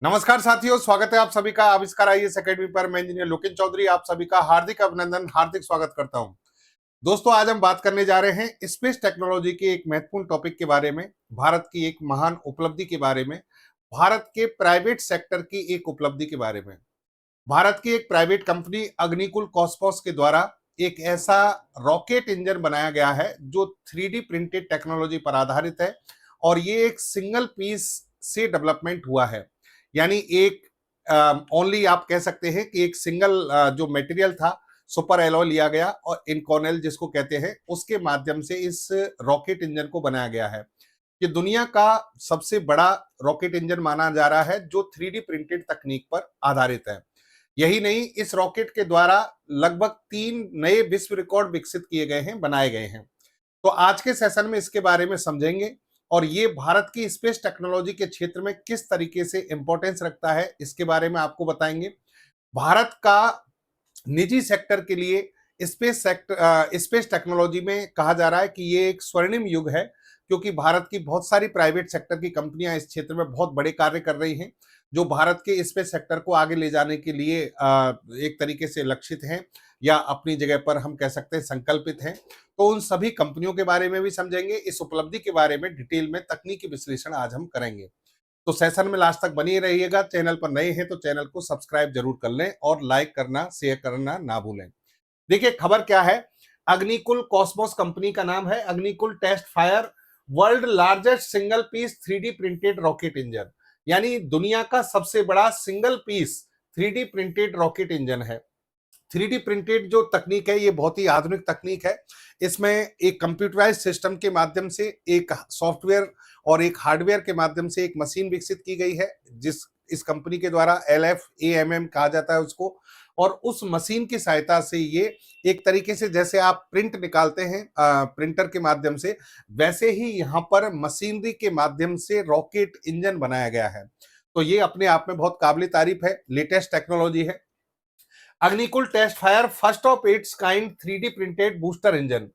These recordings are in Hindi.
नमस्कार साथियों, स्वागत है आप सभी का आविष्कार आईएएस एकेडमी पर। मैं इंजीनियर लोकेश चौधरी आप सभी का हार्दिक अभिनंदन, हार्दिक स्वागत करता हूं। दोस्तों, आज हम बात करने जा रहे हैं स्पेस टेक्नोलॉजी के एक महत्वपूर्ण टॉपिक के बारे में, भारत की एक महान उपलब्धि के बारे में, भारत के प्राइवेट सेक्टर की एक उपलब्धि के बारे में। भारत की एक प्राइवेट कंपनी अग्निकुल कॉस्मोस के द्वारा एक ऐसा रॉकेट इंजन बनाया गया है जो 3D प्रिंटेड टेक्नोलॉजी पर आधारित है और ये एक सिंगल पीस से डेवलपमेंट हुआ है। यानी एक ओनली आप कह सकते हैं कि एक सिंगल जो मटेरियल था, सुपर एलॉय लिया गया और इनकॉनेल जिसको कहते हैं, उसके माध्यम से इस रॉकेट इंजन को बनाया गया है। ये दुनिया का सबसे बड़ा रॉकेट इंजन माना जा रहा है जो 3D प्रिंटेड तकनीक पर आधारित है। यही नहीं, इस रॉकेट के द्वारा लगभग 3 नए विश्व रिकॉर्ड विकसित किए गए हैं, बनाए गए हैं। तो आज के सेशन में इसके बारे में समझेंगे और ये भारत की स्पेस टेक्नोलॉजी के क्षेत्र में किस तरीके से इंपॉर्टेंस रखता है, इसके बारे में आपको बताएंगे। भारत का निजी सेक्टर के लिए स्पेस टेक्नोलॉजी में कहा जा रहा है कि ये एक स्वर्णिम युग है, क्योंकि भारत की बहुत सारी प्राइवेट सेक्टर की कंपनियां इस क्षेत्र में बहुत बड़े कार्य कर रही हैं, जो भारत के स्पेस सेक्टर को आगे ले जाने के लिए एक तरीके से लक्षित हैं या अपनी जगह पर हम कह सकते हैं संकल्पित हैं। तो उन सभी कंपनियों के बारे में भी समझेंगे, इस उपलब्धि के बारे में डिटेल में तकनीकी विश्लेषण आज हम करेंगे। तो सेशन में लास्ट तक बनी रहिएगा। चैनल पर नए हैं तो चैनल को सब्सक्राइब जरूर कर लें और लाइक करना, शेयर करना ना भूलें। देखिए, खबर क्या है। अग्निकुल कॉस्मोस कंपनी का नाम है। Agnikul test fire world largest single piece 3D printed rocket engine, यानी दुनिया का सबसे बड़ा single piece 3D printed rocket engine है। 3D प्रिंटेड जो तकनीक है ये बहुत ही आधुनिक तकनीक है। इसमें एक कंप्यूटराइज सिस्टम के माध्यम से, एक सॉफ्टवेयर और एक हार्डवेयर के माध्यम से एक मशीन विकसित की गई है, जिस इस कंपनी के द्वारा LFAMM कहा जाता है उसको। और उस मशीन की सहायता से ये एक तरीके से जैसे आप प्रिंट निकालते हैं प्रिंटर के माध्यम से, वैसे ही यहाँ पर मशीनरी के माध्यम से रॉकेट इंजन बनाया गया है। तो ये अपने आप में बहुत काबिल तारीफ है, लेटेस्ट टेक्नोलॉजी है। Agnikul test fire first of its kind 3D printed booster engine.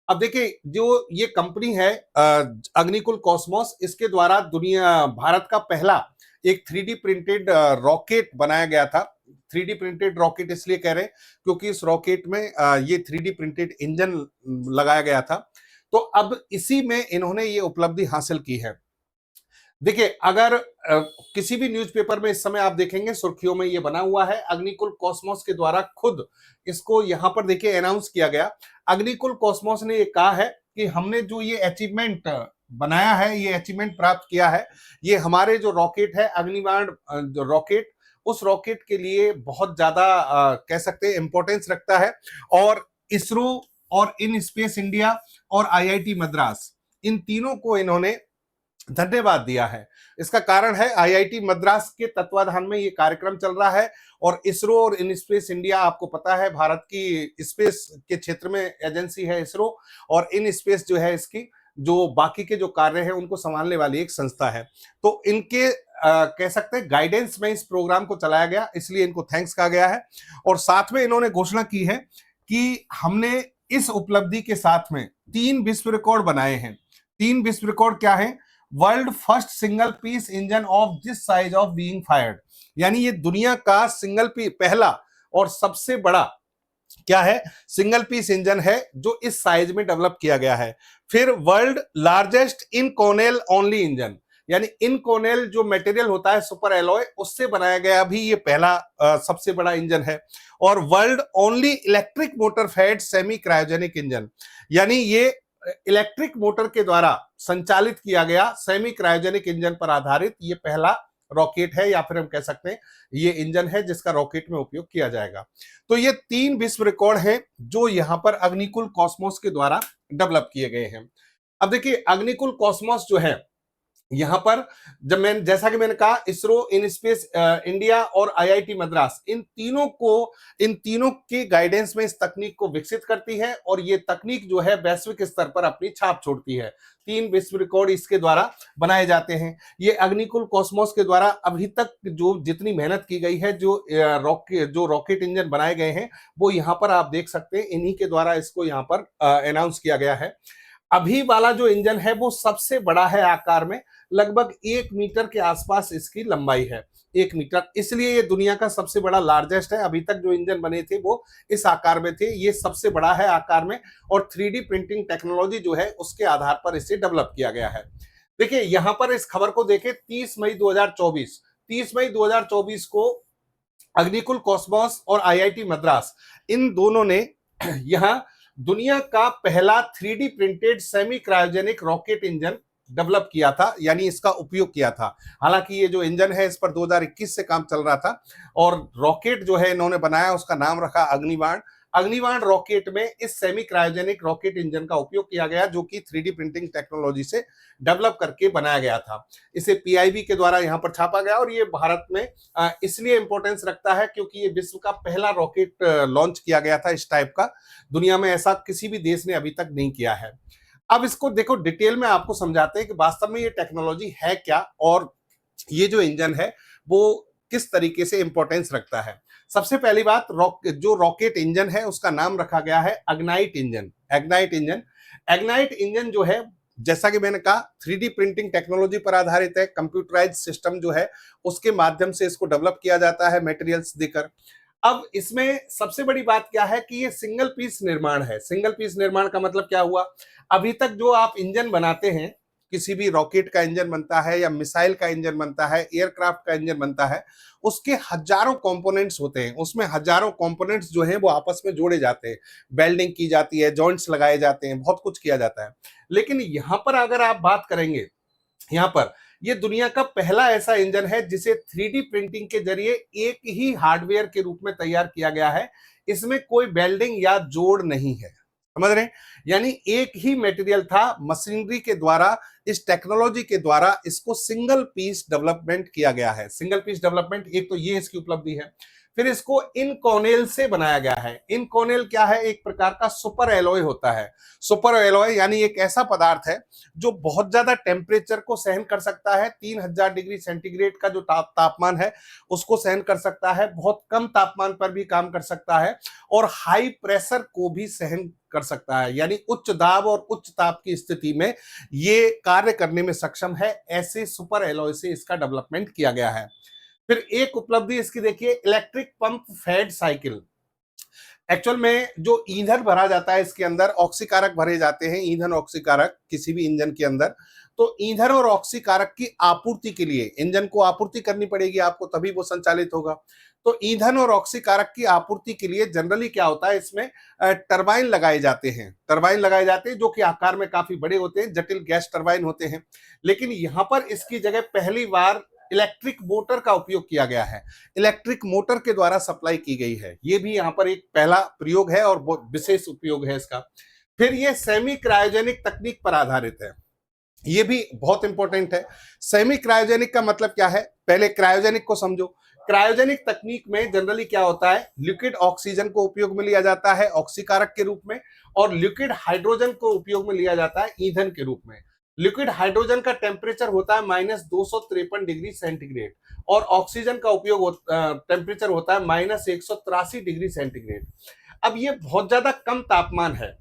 अब देखिए, जो ये कंपनी है अग्निकुल कॉस्मोस, इसके द्वारा भारत का पहला एक 3D प्रिंटेड रॉकेट बनाया गया था। 3D प्रिंटेड रॉकेट इसलिए कह रहे हैं क्योंकि इस रॉकेट में ये 3D प्रिंटेड इंजन लगाया गया था। तो अब इसी में इन्होंने ये उपलब्धि हासिल की है। देखिए, अगर किसी भी न्यूज़पेपर में इस समय आप देखेंगे सुर्खियों में ये बना हुआ है, अग्निकुल कॉस्मोस के द्वारा खुद इसको यहां पर देखिए अनाउंस किया गया। अग्निकुल कॉस्मोस ने ये कहा है कि हमने जो ये अचीवमेंट बनाया है, ये अचीवमेंट प्राप्त किया है, ये हमारे जो रॉकेट है अग्निबाण जो रॉकेट, उस रॉकेट के लिए बहुत ज्यादा कह सकते हैं इंपॉर्टेंस रखता है। और इसरो और इन स्पेस इंडिया और IIT मद्रास, इन तीनों को इन्होंने धन्यवाद दिया है। इसका कारण है IIT मद्रास के तत्वाधान में ये कार्यक्रम चल रहा है और इसरो और इन स्पेस इंडिया, आपको पता है भारत की स्पेस के क्षेत्र में एजेंसी है इसरो, और इन स्पेस जो है इसकी जो बाकी के जो कार्य हैं उनको संभालने वाली एक संस्था है। तो इनके कह सकते हैं गाइडेंस में इस प्रोग्राम को चलाया गया, इसलिए इनको थैंक्स कहा गया है। और साथ में इन्होंने घोषणा की है कि हमने इस उपलब्धि के साथ में 3 विश्व रिकॉर्ड बनाए हैं। 3 विश्व रिकॉर्ड क्या है? World first single piece engine of this size of being fired, यानी ये दुनिया का सिंगल पीस पहला और सबसे बड़ा क्या है, सिंगल पीस इंजन है जो इस साइज में डेवलप किया गया है। फिर वर्ल्ड लार्जेस्ट इनकॉनेल ओनली इंजन, यानी इनकॉनेल जो मटेरियल होता है सुपर एलॉय, उससे बनाया गया भी ये पहला सबसे बड़ा इंजन है। और world only electric motor fed semi cryogenic engine, यानी ये इलेक्ट्रिक मोटर के द्वारा संचालित किया गया सेमी क्रायोजेनिक इंजन पर आधारित ये पहला रॉकेट है, या फिर हम कह सकते हैं ये इंजन है जिसका रॉकेट में उपयोग किया जाएगा। तो ये 3 विश्व रिकॉर्ड हैं जो यहां पर अग्निकुल कॉस्मोस के द्वारा डेवलप किए गए हैं। अब देखिए, अग्निकुल कॉस्मोस जो है यहां पर, जैसा कि मैंने कहा, इसरो, इन स्पेस इंडिया और IIT मद्रास, इन तीनों के गाइडेंस में इस तकनीक को विकसित करती है और ये तकनीक जो है वैश्विक स्तर पर अपनी छाप छोड़ती है। 3 विश्व रिकॉर्ड इसके द्वारा बनाए जाते हैं। ये अग्निकुल कॉस्मोस के द्वारा अभी तक जो जितनी मेहनत की गई है, जो रॉकेट इंजन बनाए गए हैं, वो यहाँ पर आप देख सकते हैं, इन्हीं के द्वारा इसको यहाँ पर अनाउंस किया गया है। अभी वाला जो इंजन है वो सबसे बड़ा है आकार में, लगभग 1 मीटर के आसपास इसकी लंबाई है, 1 मीटर, इसलिए ये दुनिया का सबसे बड़ा लार्जेस्ट है। अभी तक जो इंजन बने थे वो इस आकार में थे, ये सबसे बड़ा है आकार में, और 3D प्रिंटिंग टेक्नोलॉजी जो है उसके आधार पर इसे डेवलप किया गया है। देखिए यहां पर इस खबर को देखें, 30 मई 2024 को अग्निकुल कॉस्मोस और आईआईटी मद्रास, इन दोनों ने यहां दुनिया का पहला 3D printed semi cryogenic rocket engine develop किया था, यानी इसका उपयोग किया था। हालांकि ये जो इंजन है इस पर 2021 से काम चल रहा था, और रॉकेट जो है इन्होंने बनाया उसका नाम रखा अग्निबाण। अग्निबाण रॉकेट में इस सेमी क्रायोजेनिक रॉकेट इंजन का उपयोग किया गया, जो कि 3D प्रिंटिंग टेक्नोलॉजी से डेवलप करके बनाया गया था। इसे पीआईबी के द्वारा यहां पर छापा गया, और ये भारत में इसलिए इंपॉर्टेंस रखता है क्योंकि ये विश्व का पहला रॉकेट लॉन्च किया गया था इस टाइप का। दुनिया में ऐसा किसी भी देश ने अभी तक नहीं किया है। अब इसको देखो डिटेल में आपको समझाते हैं कि वास्तव में ये टेक्नोलॉजी है क्या, और ये जो इंजन है वो किस तरीके से इंपॉर्टेंस रखता है। सबसे पहली बात, जो रॉकेट इंजन है उसका नाम रखा गया है अग्नाइट इंजन। एग्नाइट इंजन, एग्नाइट इंजन जो है, जैसा कि मैंने कहा, 3D प्रिंटिंग टेक्नोलॉजी पर आधारित है। कंप्यूटराइज्ड सिस्टम जो है उसके माध्यम से इसको डेवलप किया जाता है मटेरियल्स देकर। अब इसमें सबसे बड़ी बात क्या है कि ये सिंगल पीस निर्माण है। सिंगल पीस निर्माण का मतलब क्या हुआ, अभी तक जो आप इंजन बनाते हैं, किसी भी रॉकेट का इंजन बनता है या मिसाइल का इंजन बनता है, एयरक्राफ्ट का इंजन बनता है, उसके हजारों कंपोनेंट्स होते हैं, उसमें हजारों कंपोनेंट्स जो हैं वो आपस में जोड़े जाते हैं, वेल्डिंग की जाती है, जॉइंट्स लगाए जाते हैं, बहुत कुछ किया जाता है। लेकिन यहां पर अगर आप बात करेंगे, यहां पर ये दुनिया का पहला ऐसा इंजन है जिसे 3D प्रिंटिंग के जरिए एक ही हार्डवेयर के रूप में तैयार किया गया है। इसमें कोई वेल्डिंग या जोड़ नहीं है, समझ रहे हैं? यानी एक ही मटेरियल था, मशीनरी के द्वारा, इस टेक्नोलॉजी के द्वारा इसको सिंगल पीस डेवलपमेंट किया गया है। सिंगल पीस डेवलपमेंट, एक तो ये इसकी उपलब्धि है। फिर इसको इनकॉनेल से बनाया गया है। इनकॉनेल क्या है? एक प्रकार का सुपर एलॉय होता है। सुपर एलॉय यानी एक ऐसा पदार्थ है जो बहुत ज्यादा टेम्परेचर को सहन कर सकता है। 3000 डिग्री सेंटीग्रेड का जो तापमान है उसको सहन कर सकता है, बहुत कम तापमान पर भी काम कर सकता है, और हाई प्रेशर को भी सहन कर सकता है, यानी उच्च दाब और उच्च ताप की स्थिति में ये कार्य करने में सक्षम है। ऐसे सुपर एलॉय से इसका डेवलपमेंट किया गया है। फिर एक उपलब्धि इसकी देखिए, electric pump fed cycle. Actual में जो ईंधन भरा जाता है इसके अंदर, ऑक्सीकारक भरे जाते हैं, ईंधन ऑक्सीकारक किसी भी इंजन के अंदर। तो ईंधन और ऑक्सीकारक की आपूर्ति के लिए इंजन को आपूर्ति करनी पड़ेगी आपको, तभी वो संचालित होगा। तो ईंधन और ऑक्सीकारक की आपूर्ति के लिए जनरली क्या होता है, इसमें टरबाइन लगाए जाते हैं। टरबाइन लगाए जाते हैं जो कि आकार में काफी बड़े होते हैं, जटिल गैस टरबाइन होते हैं। लेकिन यहां पर इसकी जगह पहली बार इलेक्ट्रिक मोटर का उपयोग किया गया है। इलेक्ट्रिक मोटर के द्वारा सप्लाई की गई है। ये भी यहां पर एक पहला प्रयोग है और बहुत विशेष उपयोग है इसका। फिर ये सेमी क्रायोजेनिक तकनीक पर आधारित है। ये भी बहुत इंपॉर्टेंट है। सेमी क्रायोजेनिक का मतलब क्या है, पहले क्रायोजेनिक को समझो। क्रायोजेनिक तकनीक में जनरली क्या होता है, लिक्विड ऑक्सीजन को उपयोग में लिया जाता है ऑक्सीकारक के रूप में, और लिक्विड हाइड्रोजन को उपयोग में लिया जाता है ईंधन के रूप में। लिक्विड हाइड्रोजन का टेम्परेचर होता है -253 डिग्री सेंटीग्रेड, और ऑक्सीजन का उपयोग टेम्परेचर होता है -183 डिग्री सेंटीग्रेड। अब ये बहुत ज्यादा कम तापमान है।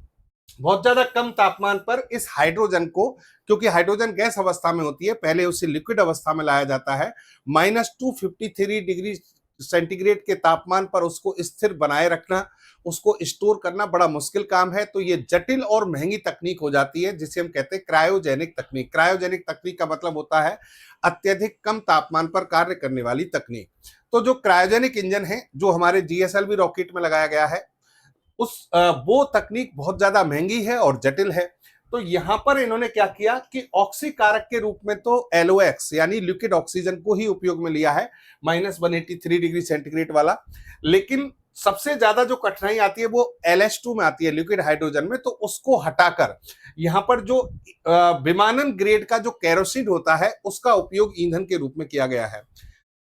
बहुत ज्यादा कम तापमान पर इस हाइड्रोजन को, क्योंकि हाइड्रोजन गैस अवस्था में होती है, पहले उसे लिक्विड अवस्था में लाया जाता है, -253 डिग्री सेंटीग्रेड के तापमान पर उसको स्थिर बनाए रखना, उसको स्टोर करना बड़ा मुश्किल काम है। तो ये जटिल और महंगी तकनीक हो जाती है, जिसे हम कहते हैं क्रायोजेनिक तकनीक। क्रायोजेनिक तकनीक का मतलब होता है अत्यधिक कम तापमान पर कार्य करने वाली तकनीक। तो जो क्रायोजेनिक इंजन है, जो हमारे जीएसएलवी रॉकेट में लगाया गया है, वो तकनीक बहुत ज्यादा महंगी है और जटिल है। तो यहां पर इन्होंने क्या किया कि ऑक्सीकारक के रूप में तो एलओएक्स यानी लिक्विड ऑक्सीजन को ही उपयोग में लिया है, -183 डिग्री सेंटीग्रेड वाला। लेकिन सबसे ज्यादा जो कठिनाई आती है वो LH2 में आती है, लिक्विड हाइड्रोजन में। तो उसको हटाकर यहां पर जो विमानन ग्रेड का जो केरोसिन होता है उसका उपयोग ईंधन के रूप में किया गया है।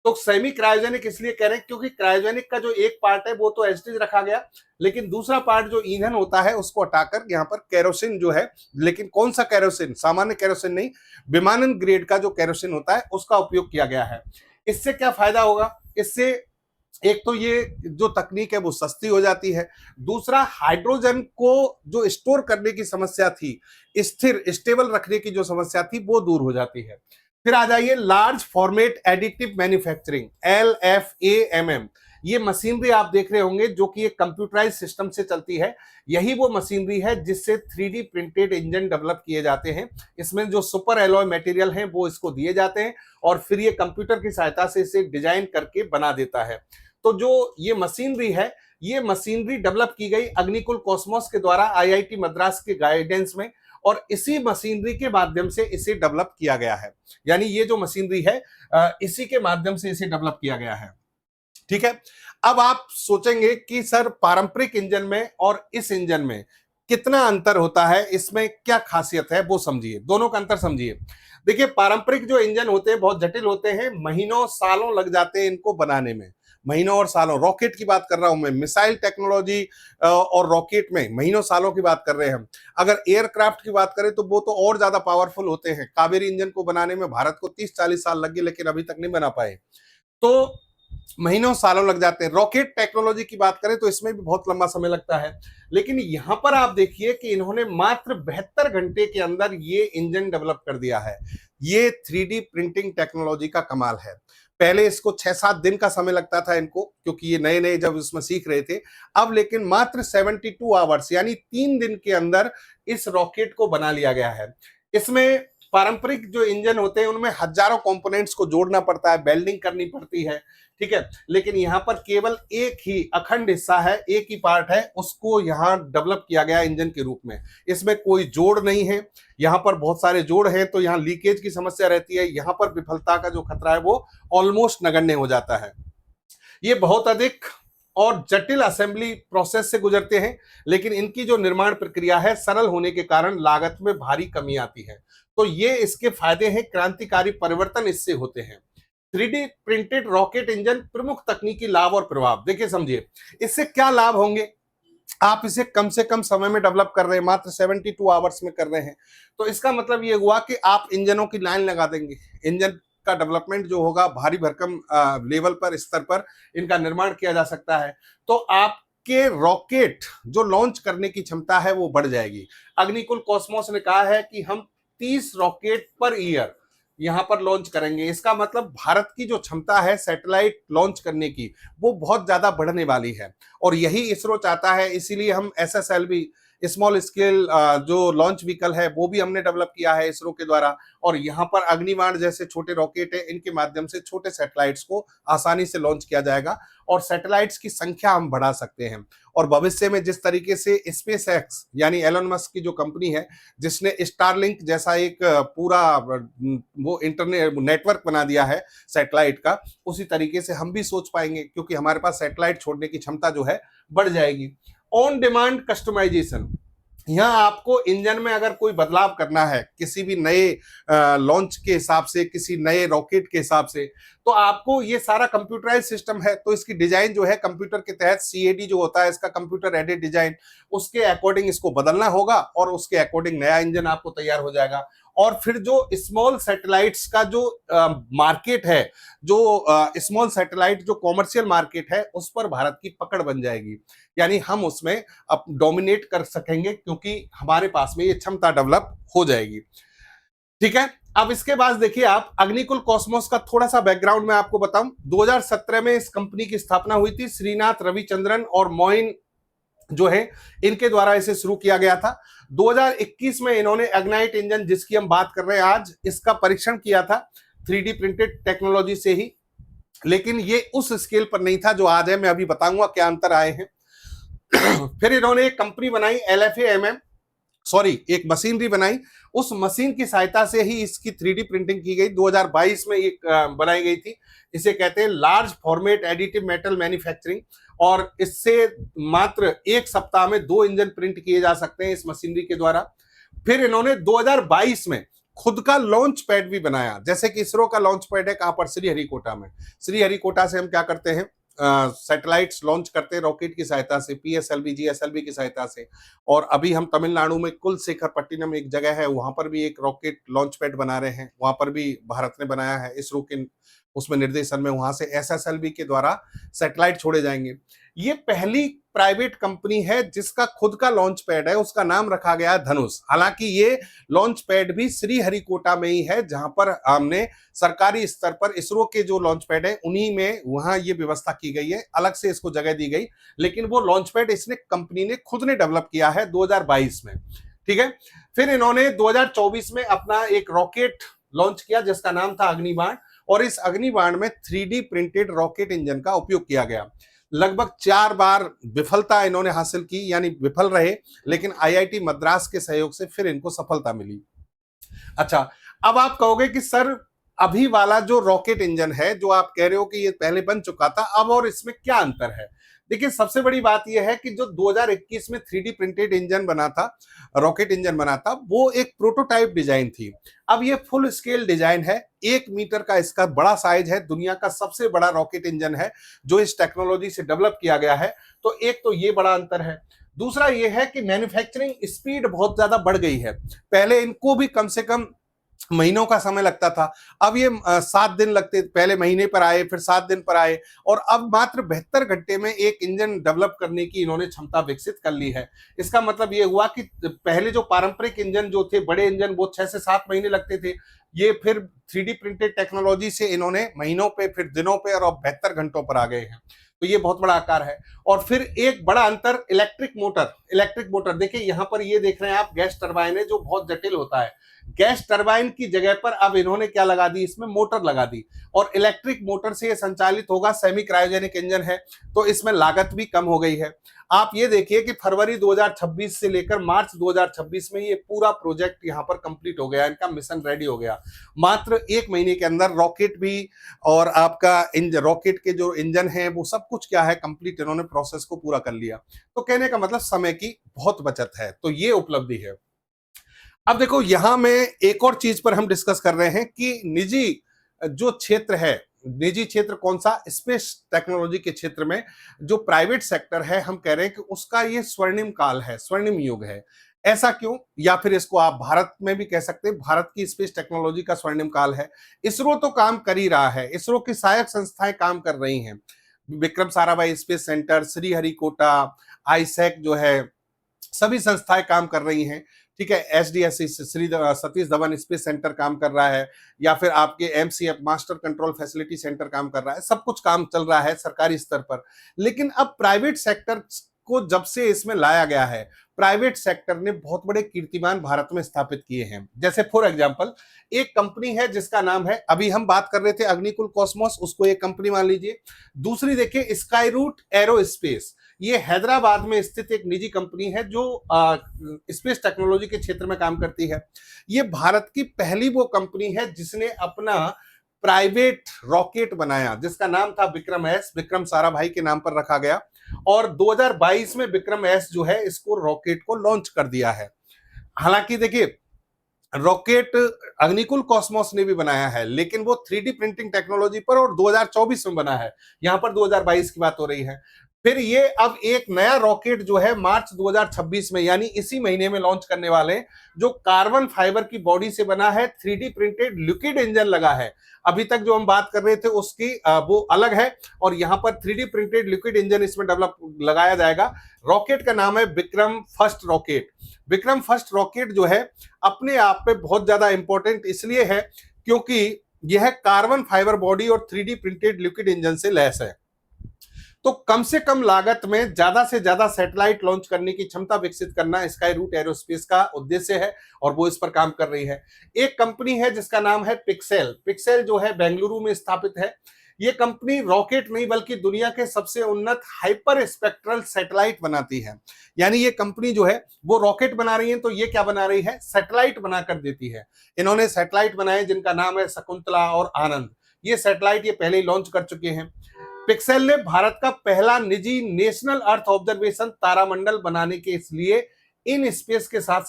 तो सेमी क्रायोजेनिक इसलिए कह रहे हैं क्योंकि क्रायोजेनिक का जो एक पार्ट है वो तो एस्टेज रखा गया, लेकिन दूसरा पार्ट जो ईंधन होता है उसको हटाकर यहाँ पर केरोसिन जो है, लेकिन कौन सा केरोसिन, सामान्य केरोसिन नहीं, विमानन ग्रेड का जो केरोसिन होता है उसका उपयोग किया गया है। इससे क्या फायदा होगा, इससे एक तो ये जो तकनीक है वो सस्ती हो जाती है, दूसरा हाइड्रोजन को जो स्टोर करने की समस्या थी, स्थिर स्टेबल रखने की जो समस्या थी वो दूर हो जाती है। फिर आ जाइए large format additive manufacturing, LFAMM। ये मशीनरी आप देख रहे होंगे जो कि एक कंप्यूटराइज सिस्टम से चलती है। यही वो मशीनरी है जिससे 3D प्रिंटेड इंजन डेवलप किए जाते हैं। इसमें जो सुपर एलॉय मटेरियल हैं वो इसको दिए जाते हैं और फिर ये कंप्यूटर की सहायता से इसे डिजाइन करके बना देता है। तो जो ये मशीनरी है, ये मशीनरी डेवलप की गई अग्निकुल कॉस्मोस के द्वारा IIT मद्रास के गाइडेंस में, और इसी मशीनरी के माध्यम से इसे डेवलप किया गया है। यानी ये जो मशीनरी है इसी के माध्यम से इसे डेवलप किया गया है। ठीक है। अब आप सोचेंगे कि सर पारंपरिक इंजन में और इस इंजन में कितना अंतर होता है, इसमें क्या खासियत है वो समझिए, दोनों का अंतर समझिए। देखिए पारंपरिक जो इंजन होते हैं बहुत जटिल होते हैं, महीनों सालों लग जाते हैं इनको बनाने में, महीनों और सालों। रॉकेट की बात कर रहा हूं मैं, मिसाइल टेक्नोलॉजी और रॉकेट में महीनों सालों की बात कर रहे हैं हम। अगर एयरक्राफ्ट की बात करें तो वो तो और ज्यादा पावरफुल होते हैं। कावेरी इंजन को बनाने में भारत को 30-40 साल लग गए लेकिन अभी तक नहीं बना पाए, तो महीनों सालों लग जाते हैं। रॉकेट टेक्नोलॉजी की बात करें तो इसमें भी बहुत लंबा समय लगता है, लेकिन यहां पर आप देखिए कि इन्होंने मात्र 72 घंटे के अंदर ये इंजन डेवलप कर दिया है। ये 3D प्रिंटिंग टेक्नोलॉजी का कमाल है। पहले इसको 6-7 दिन का समय लगता था इनको, क्योंकि ये नए नए जब इसमें सीख रहे थे। अब लेकिन मात्र 72 आवर्स यानी 3 दिन के अंदर इस रॉकेट को बना लिया गया है। इसमें पारंपरिक जो इंजन होते हैं उनमें हजारों कंपोनेंट्स को जोड़ना पड़ता है, वेल्डिंग करनी पड़ती है, ठीक है। लेकिन यहाँ पर केवल एक ही अखंड हिस्सा है, एक ही पार्ट है, उसको यहाँ डेवलप किया गया इंजन के रूप में। इसमें कोई जोड़ नहीं है। यहाँ पर बहुत सारे जोड़ हैं तो यहाँ लीकेज की समस्या रहती है, यहाँ पर विफलता का जो खतरा है वो ऑलमोस्ट नगण्य हो जाता है। ये बहुत अधिक और जटिल असेंबली प्रोसेस से गुजरते हैं, लेकिन इनकी जो निर्माण प्रक्रिया है सरल होने के कारण लागत में भारी कमी आती है। तो ये इसके फायदे हैं, क्रांतिकारी परिवर्तन इससे होते हैं। 3D प्रिंटेड रॉकेट इंजन प्रमुख तकनीकी लाभ और प्रभाव देखिए समझिए। इससे क्या लाभ होंगे, आप इसे कम से कम समय में डेवलप कर रहे हैं, मात्र 72 आवर्स में कर रहे हैं, तो इसका मतलब ये हुआ कि आप इंजनों की लाइन लगा देंगे। इंजन का डेवलपमेंट जो होगा भारी भरकम लेवल पर, स्तर पर इनका निर्माण किया जा सकता है। तो आपके रॉकेट जो लॉन्च करने की क्षमता है वो बढ़ जाएगी। अग्निकुल कॉस्मोस ने कहा है कि हम 30 रॉकेट पर ईयर यहां पर लॉन्च करेंगे। इसका मतलब भारत की जो क्षमता है सैटेलाइट लॉन्च करने की वो बहुत ज्यादा बढ़ने वाली है, और यही इसरो चाहता है। इसीलिए हम SSLV स्मॉल स्केल जो लॉन्च व्हीकल है वो भी हमने डेवलप किया है इसरो के द्वारा, और यहाँ पर अग्निबाण जैसे छोटे रॉकेट है, इनके माध्यम से छोटे सैटेलाइट्स को आसानी से लॉन्च किया जाएगा और सैटेलाइट्स की संख्या हम बढ़ा सकते हैं। और भविष्य में जिस तरीके से स्पेस एक्स यानी एलन मस्क की जो कंपनी है जिसने स्टारलिंक जैसा एक पूरा वो इंटरनेट नेटवर्क बना दिया है सैटेलाइट का, उसी तरीके से हम भी सोच पाएंगे, क्योंकि हमारे पास सैटेलाइट छोड़ने की क्षमता जो है बढ़ जाएगी। ऑन डिमांड कस्टमाइजेशन, यहाँ आपको इंजन में अगर कोई बदलाव करना है किसी भी नए लॉन्च के हिसाब से, किसी नए रॉकेट के हिसाब से, तो आपको ये सारा कंप्यूटराइज सिस्टम है, तो इसकी डिजाइन जो है कंप्यूटर के तहत CAD जो होता है इसका कंप्यूटर एडेड डिजाइन, उसके अकॉर्डिंग इसको बदलना होगा और उसके अकॉर्डिंग नया इंजन आपको तैयार हो जाएगा। और फिर जो स्मॉल सैटेलाइट्स का जो मार्केट है, जो स्मॉल सैटेलाइट जो कॉमर्शियल मार्केट है उस पर भारत की पकड़ बन जाएगी। यानी हम उसमें अब डोमिनेट कर सकेंगे क्योंकि हमारे पास में ये क्षमता डेवलप हो जाएगी। ठीक है। अब इसके बाद देखिए आप अग्निकुल कॉस्मोस का थोड़ा सा बैकग्राउंड मैं आपको बताऊं। 2017 में इस कंपनी की स्थापना हुई थी। श्रीनाथ रविचंद्रन और मोइन जो है इनके द्वारा इसे शुरू किया गया था। 2021 में इन्होंने एग्नाइट इंजन जिसकी हम बात कर रहे हैं आज, इसका परीक्षण किया था 3D प्रिंटेड टेक्नोलॉजी से ही, लेकिन ये उस स्केल पर नहीं था जो आज है। मैं अभी बताऊंगा क्या अंतर आए हैं। फिर इन्होंने एक कंपनी बनाई LFAMM, सॉरी एक मशीनरी बनाई, उस मशीन की सहायता से ही इसकी 3D प्रिंटिंग की गई। 2022 में ये बनाई गई थी। इसे कहते हैं large format additive metal manufacturing, और इससे मात्र 1 सप्ताह में 2 इंजन प्रिंट किए जा सकते हैं इस मशीनरी के द्वारा। फिर इन्होंने 2022 में खुद का लॉन्च पैड भी बनाया, जैसे कि इसरो का लॉन्च पैड है कहां पर, श्रीहरिकोटा में। श्रीहरिकोटा से हम क्या करते हैं, सैटेलाइट्स लॉन्च करते हैं रॉकेट की सहायता से, PSLV GSLV की सहायता से। और अभी हम तमिलनाडु में कुलशेखरपट्टिनम एक जगह है, वहां पर भी एक रॉकेट लॉन्च पैड बना रहे हैं, वहां पर भी भारत ने बनाया है, इसरो के उसमें निर्देशन में, वहां से एसएसएलवी के द्वारा सैटेलाइट छोड़े जाएंगे। ये पहली प्राइवेट कंपनी है जिसका खुद का लॉन्च पैड है, उसका नाम रखा गया है धनुष। हालांकि ये लॉन्च पैड भी श्रीहरिकोटा में ही है, जहां पर हमने सरकारी स्तर पर इसरो के जो लॉन्च पैड है उन्हीं में वहां ये व्यवस्था की गई है, अलग से इसको जगह दी गई। लेकिन वो लॉन्च पैड इसने कंपनी ने खुद ने डेवलप किया है 2022 में। ठीक है, फिर इन्होंने 2024 में अपना एक रॉकेट लॉन्च किया जिसका नाम था अग्निबाण, और इस अग्निबाण में 3D प्रिंटेड रॉकेट इंजन का उपयोग किया गया। लगभग 4 बार विफलता इन्होंने हासिल की, यानी विफल रहे, लेकिन आईआईटी मद्रास के सहयोग से फिर इनको सफलता मिली। अच्छा, अब आप कहोगे कि सर अभी वाला जो रॉकेट इंजन है, जो आप कह रहे हो कि ये पहले बन चुका था, अब और इसमें क्या अंतर है? देखिए, सबसे बड़ी बात यह है कि जो 2021 में 3D प्रिंटेड इंजन बना था, रॉकेट इंजन बना था, वो एक प्रोटोटाइप डिजाइन थी। अब ये फुल स्केल डिजाइन है, 1 मीटर का इसका बड़ा साइज है, दुनिया का सबसे बड़ा रॉकेट इंजन है जो इस टेक्नोलॉजी से डेवलप किया गया है। तो एक तो ये बड़ा अंतर है। दूसरा ये है कि मैन्युफैक्चरिंग स्पीड बहुत ज्यादा बढ़ गई है। पहले इनको भी कम से कम महीनों का समय लगता था, अब ये 7 दिन लगते, पहले महीने पर आए, फिर 7 दिन पर आए, और अब मात्र 72 घंटे में एक इंजन डेवलप करने की इन्होंने क्षमता विकसित कर ली है। इसका मतलब ये हुआ कि पहले जो पारंपरिक इंजन जो थे, बड़े इंजन, वो 6 से 7 महीने लगते थे, ये फिर 3D प्रिंटेड टेक्नोलॉजी से इन्होंने महीनों पे, फिर दिनों पे, और अब 72 घंटों पर आ गए हैं। तो ये बहुत बड़ा आकार है। और फिर एक बड़ा अंतर इलेक्ट्रिक मोटर। इलेक्ट्रिक मोटर देखिए, यहां पर ये देख रहे हैं आप, गैस टरबाइन है जो बहुत जटिल होता है। गैस टरबाइन की जगह पर अब इन्होंने क्या लगा दी, इसमें मोटर लगा दी, और इलेक्ट्रिक मोटर से ये संचालित होगा। सेमी क्रायोजेनिक इंजन है, तो इसमें लागत भी कम हो गई है। आप ये देखिए कि फरवरी 2026 से लेकर मार्च 2026 में ये पूरा प्रोजेक्ट यहां पर कंप्लीट हो गया, इनका मिशन रेडी हो गया। मात्र 1 महीने के अंदर रॉकेट भी और आपका रॉकेट के जो इंजन है वो सब कुछ क्या है, कंप्लीट इन्होंने प्रोसेस को पूरा कर लिया। तो कहने का मतलब समय की बहुत बचत है, तो ये उपलब्धि है। अब देखो, यहां में एक और चीज पर हम डिस्कस कर रहे हैं कि निजी जो क्षेत्र है, निजी क्षेत्र कौन सा, स्पेस टेक्नोलॉजी के क्षेत्र में जो प्राइवेट सेक्टर है, हम कह रहे हैं कि उसका ये स्वर्णिम काल है, स्वर्णिम युग है। ऐसा क्यों? या फिर इसको आप भारत में भी कह सकते हैं, भारत की स्पेस टेक्नोलॉजी का स्वर्णिम काल है। इसरो तो काम कर ही रहा है, इसरो की सहायक संस्थाएं काम कर रही हैं। विक्रम साराभाई स्पेस सेंटर, श्रीहरिकोटा, आईसैक जो है, सभी संस्थाएं काम कर रही हैं। ठीक है, SDSC Shri Satish Dhawan space centre काम कर रहा है, या फिर आपके MCF master control facility centre काम कर रहा है। सब कुछ काम चल रहा है सरकारी स्तर पर। लेकिन अब प्राइवेट सेक्टर को जब से इसमें लाया गया है, प्राइवेट सेक्टर ने बहुत बड़े कीर्तिमान भारत में स्थापित किए हैं। जैसे फॉर एग्जांपल, एक कंपनी है जिसका नाम है, अभी हम बात कर रहे थे अग्निकुल कॉस्मोस, उसको एक कंपनी मान लीजिए। दूसरी देखिए स्काई रूट एरोस्पेस, ये हैदराबाद में स्थित एक निजी कंपनी है जो स्पेस टेक्नोलॉजी के क्षेत्र में काम करती है। ये भारत की पहली वो कंपनी है जिसने अपना प्राइवेट रॉकेट बनाया जिसका नाम था विक्रम एस, विक्रम साराभाई के नाम पर रखा गया, और 2022 में विक्रम एस जो है इसको रॉकेट को लॉन्च कर दिया है। हालांकि देखिए, रॉकेट अग्निकुल कॉस्मोस ने भी बनाया है, लेकिन वो 3D प्रिंटिंग टेक्नोलॉजी पर, और 2024 में बना है, यहां पर 2022 की बात हो रही है। फिर ये अब एक नया रॉकेट जो है मार्च 2026 में, यानी इसी महीने में लॉन्च करने वाले, जो कार्बन फाइबर की बॉडी से बना है, 3D प्रिंटेड लिक्विड इंजन लगा है। अभी तक जो हम बात कर रहे थे उसकी वो अलग है, और यहां पर 3D प्रिंटेड लिक्विड इंजन इसमें डेवलप लगाया जाएगा। रॉकेट का नाम है Vikram first rocket. Vikram first rocket जो है अपने आप में बहुत ज्यादा इंपॉर्टेंट इसलिए है क्योंकि यह कार्बन फाइबर बॉडी और 3D प्रिंटेड लिक्विड इंजन से लैस है। तो कम से कम लागत में ज्यादा से ज्यादा सैटेलाइट लॉन्च करने की क्षमता विकसित करना स्काई रूट एरोस्पेस का उद्देश्य है, और वो इस पर काम कर रही है। एक कंपनी है जिसका नाम है पिक्सेल। पिक्सेल जो है बेंगलुरु में स्थापित है। ये कंपनी रॉकेट नहीं बल्कि दुनिया के सबसे उन्नत हाइपर स्पेक्ट्रल सैटेलाइट बनाती है। यानी ये कंपनी जो है वो रॉकेट बना रही है, तो ये क्या बना रही है, सैटेलाइट बनाकर देती है। इन्होंने सैटेलाइट बनाए जिनका नाम है शकुंतला और आनंद। ये सैटेलाइट ये पहले ही लॉन्च कर चुके हैं। पिक्सेल ने भारत का पहला निजी नेशनल अर्थ ऑब्जर्वेशन तारामंडल बनाने के इसलिए इन स्पेस के साथ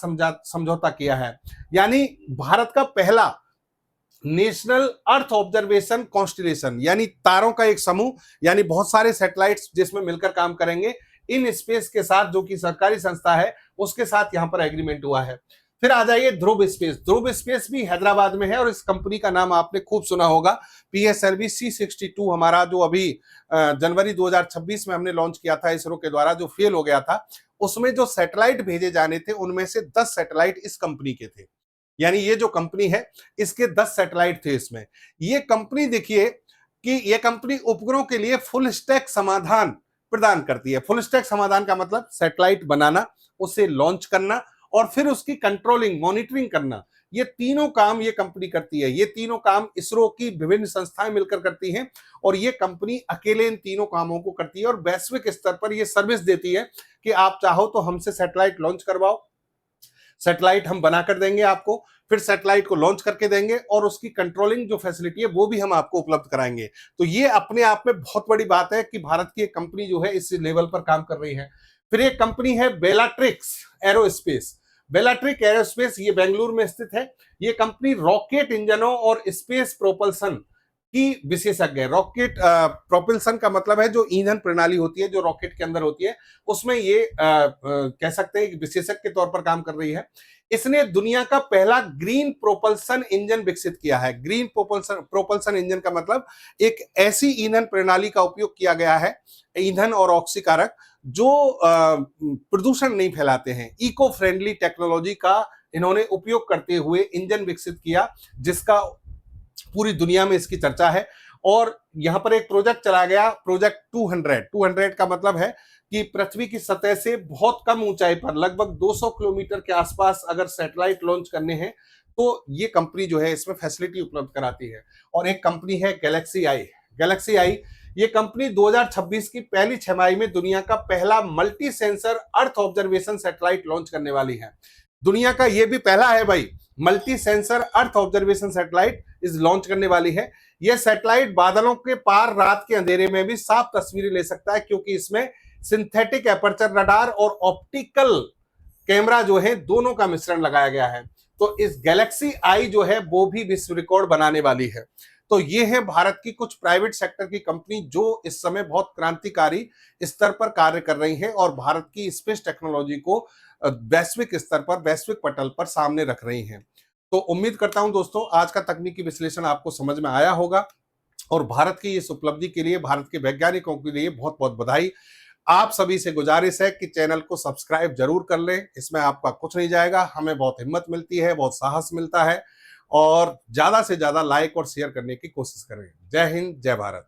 समझौता किया है। यानी भारत का पहला नेशनल अर्थ ऑब्जर्वेशन कॉन्स्टिलेशन, यानी तारों का एक समूह, यानी बहुत सारे सैटेलाइट्स जिसमें मिलकर काम करेंगे, इन स्पेस के साथ, जो कि सरकारी संस्था है, उसके साथ यहां पर एग्रीमेंट हुआ है। फिर आ जाइए ध्रुव स्पेस। ध्रुव स्पेस भी हैदराबाद में है और इस कंपनी का नाम आपने खूब सुना होगा, PSLV C62 हमारा जो अभी जनवरी 2026 में हमने लॉन्च किया था इसरो के द्वारा, जो फेल हो गया था, उसमें जो सैटेलाइट भेजे जाने थे उनमें से 10 सैटेलाइट इस कंपनी के थे। यानी ये जो कंपनी है इसके 10 सैटेलाइट थे इसमें। ये कंपनी देखिए कि ये कंपनी उपग्रहों के लिए फुल स्टैक समाधान प्रदान करती है। फुल स्टैक समाधान का मतलब सैटेलाइट बनाना, उसे लॉन्च करना और फिर उसकी कंट्रोलिंग, मॉनिटरिंग करना, ये तीनों काम ये कंपनी करती है। ये तीनों काम इसरो की विभिन्न संस्थाएं मिलकर करती हैं और ये कंपनी अकेले इन तीनों कामों को करती है और वैश्विक स्तर पर ये सर्विस देती है कि आप चाहो तो हमसे सैटेलाइट लॉन्च करवाओ, सैटेलाइट हम बनाकर देंगे आपको, फिर सैटेलाइट को लॉन्च करके देंगे और उसकी कंट्रोलिंग जो फैसिलिटी है वो भी हम आपको उपलब्ध कराएंगे। तो ये अपने आप में बहुत बड़ी बात है कि भारत की एक कंपनी जो है इस लेवल पर काम कर रही है। फिर एक कंपनी है बेलाट्रिक्स एरोस्पेस। बेलाट्रिक एरोस्पेस ये बेंगलुरु में स्थित है। ये कंपनी रॉकेट इंजनों और स्पेस प्रोपल्सन की विशेषज्ञ है। रॉकेट प्रोपल्सन का मतलब है जो ईंधन प्रणाली होती है जो रॉकेट के अंदर होती है, उसमें ये कह सकते हैं विशेषज्ञ के तौर पर काम कर रही है। इसने दुनिया का पहला ग्रीन प्रोपल्सन इंजन विकसित किया है। ग्रीन प्रोपल्सन इंजन का मतलब एक ऐसी ईंधन प्रणाली का उपयोग किया गया है, ईंधन और ऑक्सीकारक, जो प्रदूषण नहीं फैलाते हैं। इको फ्रेंडली टेक्नोलॉजी का इन्होंने उपयोग करते हुए इंजन विकसित किया, जिसका पूरी दुनिया में इसकी चर्चा है। और यहां पर एक प्रोजेक्ट चला गया, प्रोजेक्ट 200 का मतलब है कि पृथ्वी की सतह से बहुत कम ऊंचाई पर लगभग 200 किलोमीटर के आसपास अगर सैटेलाइट लॉन्च करने हैं तो ये कंपनी जो है इसमें फैसिलिटी उपलब्ध कराती है। और एक कंपनी है गैलेक्सी आई। गैलेक्सी आई ये कंपनी 2026 की पहली छमाही में दुनिया का पहला multi sensor earth observation satellite launch करने वाली है। दुनिया का ये भी पहला है भाई, multi sensor earth observation satellite इस लॉन्च करने वाली है। यह सैटेलाइट बादलों के पार रात के अंधेरे में भी साफ तस्वीरें ले सकता है, क्योंकि इसमें सिंथेटिक एपर्चर रडार और ऑप्टिकल कैमरा जो है दोनों का मिश्रण लगाया गया है। तो इस गैलेक्सी आई जो है वो भी विश्व रिकॉर्ड बनाने वाली है। तो ये है भारत की कुछ प्राइवेट सेक्टर की कंपनी जो इस समय बहुत क्रांतिकारी स्तर पर कार्य कर रही है और भारत की स्पेस टेक्नोलॉजी को वैश्विक स्तर पर, वैश्विक पटल पर सामने रख रही हैं। तो उम्मीद करता हूं दोस्तों आज का तकनीकी विश्लेषण आपको समझ में आया होगा और भारत की इस उपलब्धि के लिए, भारत के वैज्ञानिकों के लिए बहुत बहुत बधाई। आप सभी से गुजारिश है कि चैनल को सब्सक्राइब जरूर कर लें, इसमें आपका कुछ नहीं जाएगा, हमें बहुत हिम्मत मिलती है, बहुत साहस मिलता है। और ज्यादा से ज्यादा लाइक और शेयर करने की कोशिश करें। जय हिंद, जय भारत।